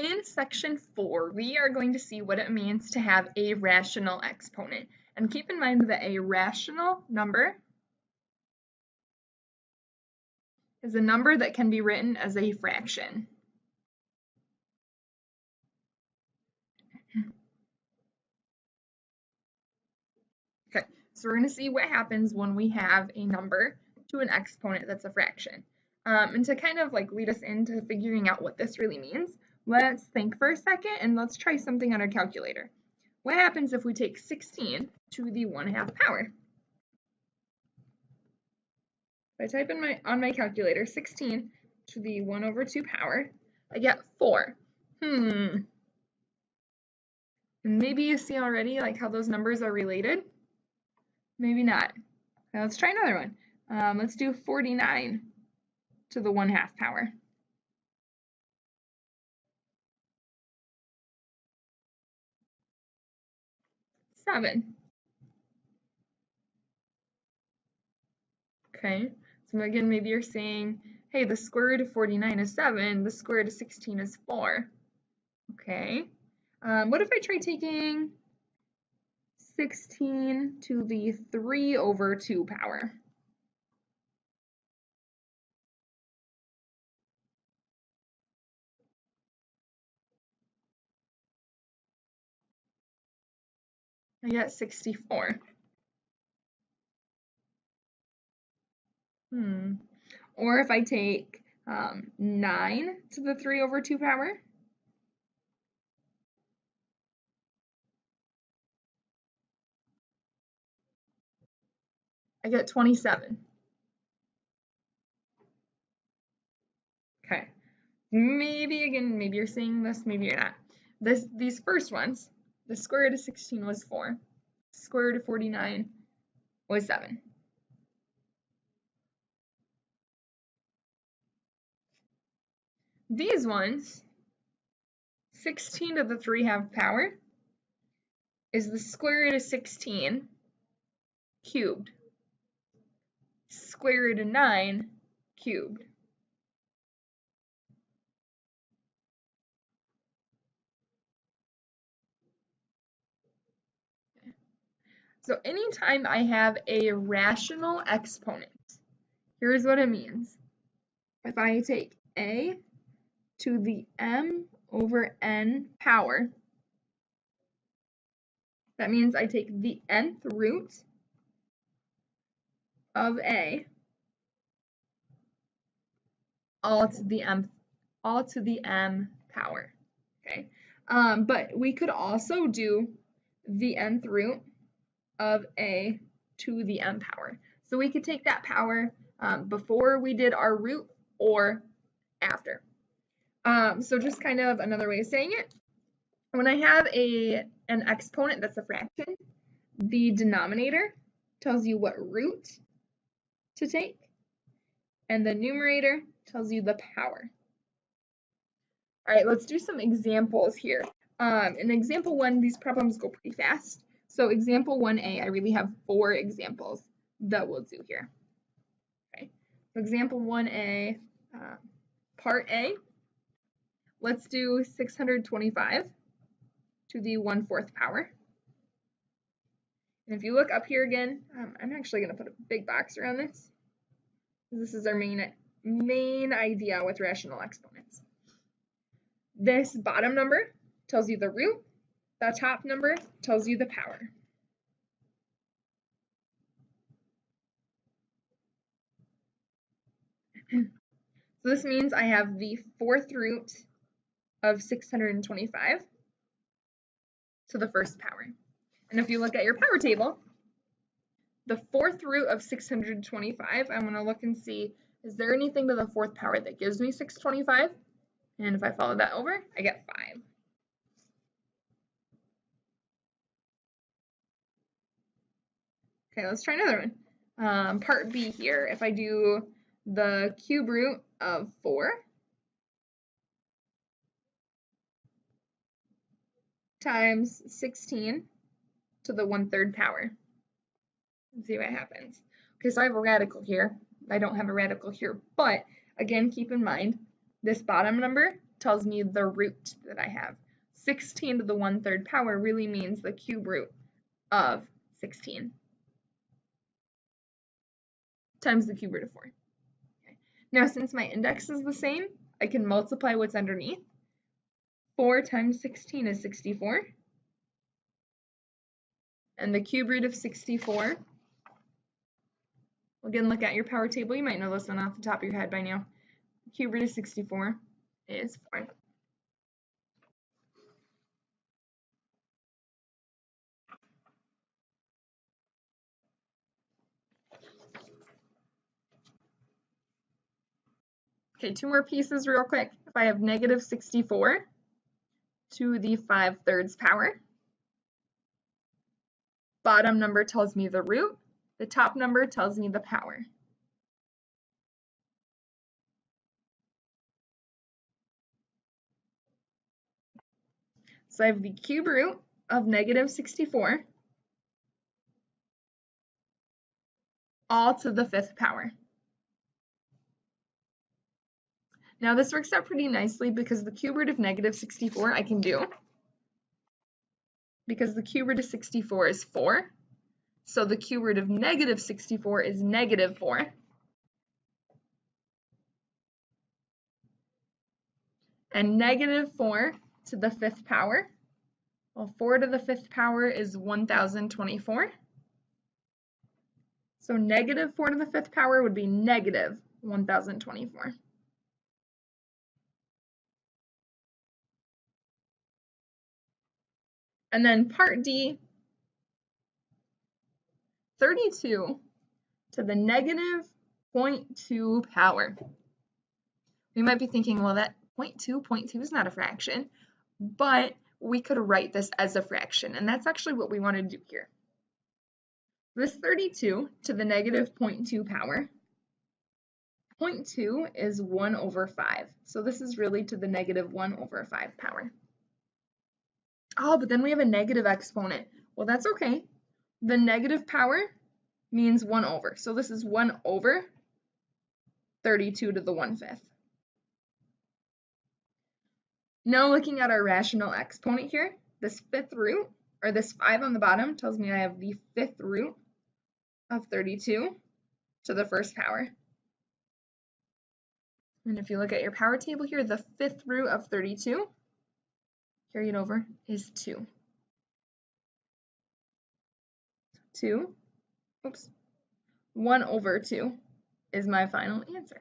In section 4, we are going to see what it means to have a rational exponent. And keep in mind that a rational number is a number that can be written as a fraction. Okay, so we're going to see what happens when we have a number to an exponent that's a fraction. And to kind of like lead us into figuring out what this really means, let's think for a second and let's try something on our calculator. What happens if we take 16 to the 1/2 power? If I type in on my calculator 16 to the 1/2 power, I get 4. And maybe you see already like how those numbers are related. Maybe not. Now let's try another one. Let's do 49 to the 1/2 power. Seven. Okay, so again, maybe you're saying, hey, the square root of 49 is 7, the square root of 16 is 4. Okay, what if I try taking 16 to the 3/2 power? I get 64. Or if I take 9 to the 3/2 power, I get 27. Okay, maybe again, maybe you're saying this, maybe you're not. These first ones, the square root of 16 was 4. Square root of 49 was 7. These ones, 16 to the 3/2 power is the square root of 16 cubed. Square root of 9 cubed. So anytime I have a rational exponent, here's what it means. If I take a to the m/n power, that means I take the nth root of a all to the m power. Okay, but we could also do the nth root of a to the m power. So we could take that power before we did our root or after. So just kind of another way of saying it, when I have an exponent that's a fraction, the denominator tells you what root to take, and the numerator tells you the power. All right, let's do some examples here. In example 1, these problems go pretty fast. So example 1a, I really have 4 examples that we'll do here. Okay, so example 1a, part A, let's do 625 to the 1/4 power. And if you look up here again, I'm actually going to put a big box around this. This is our main idea with rational exponents. This bottom number tells you the root. The top number tells you the power. So this means I have the 4th root of 625 to the 1st power. And if you look at your power table, the 4th root of 625, I'm going to look and see, is there anything to the 4th power that gives me 625? And if I follow that over, I get 5. Okay, let's try another one. Part B here, if I do the cube root of 4 times 16 to the 1/3 power. Let's see what happens. Okay, so I have a radical here. I don't have a radical here, but again, keep in mind, this bottom number tells me the root that I have. 16 to the 1/3 power really means the cube root of 16 times the cube root of 4. Okay. Now, since my index is the same, I can multiply what's underneath. 4 times 16 is 64. And the cube root of 64, again, look at your power table. You might know this one off the top of your head by now. The cube root of 64 is 4. Okay, 2 more pieces real quick. If I have negative 64 to the 5/3 power, bottom number tells me the root, the top number tells me the power. So I have the cube root of negative 64 all to the 5th power. Now this works out pretty nicely because the cube root of negative 64 I can do. Because the cube root of 64 is 4. So the cube root of negative 64 is negative 4. And negative 4 to the 5th power. Well, 4 to the 5th power is 1024. So negative 4 to the 5th power would be negative 1024. And then part D, 32 to the negative 0.2 power. We might be thinking, well, that 0.2 is not a fraction, but we could write this as a fraction, and that's actually what we want to do here. This 32 to the negative 0.2 power, 0.2 is 1 over 5, so this is really to the negative 1 over 5 power. Oh, but then we have a negative exponent. Well, that's okay. The negative power means 1 over, so this is 1 over 32 to the 1/5. Now looking at our rational exponent here, this 5th root, or this 5 on the bottom, tells me I have the 5th root of 32 to the 1st power. And if you look at your power table here, the 5th root of 32, carry it over, is 2. 1 over 2 is my final answer.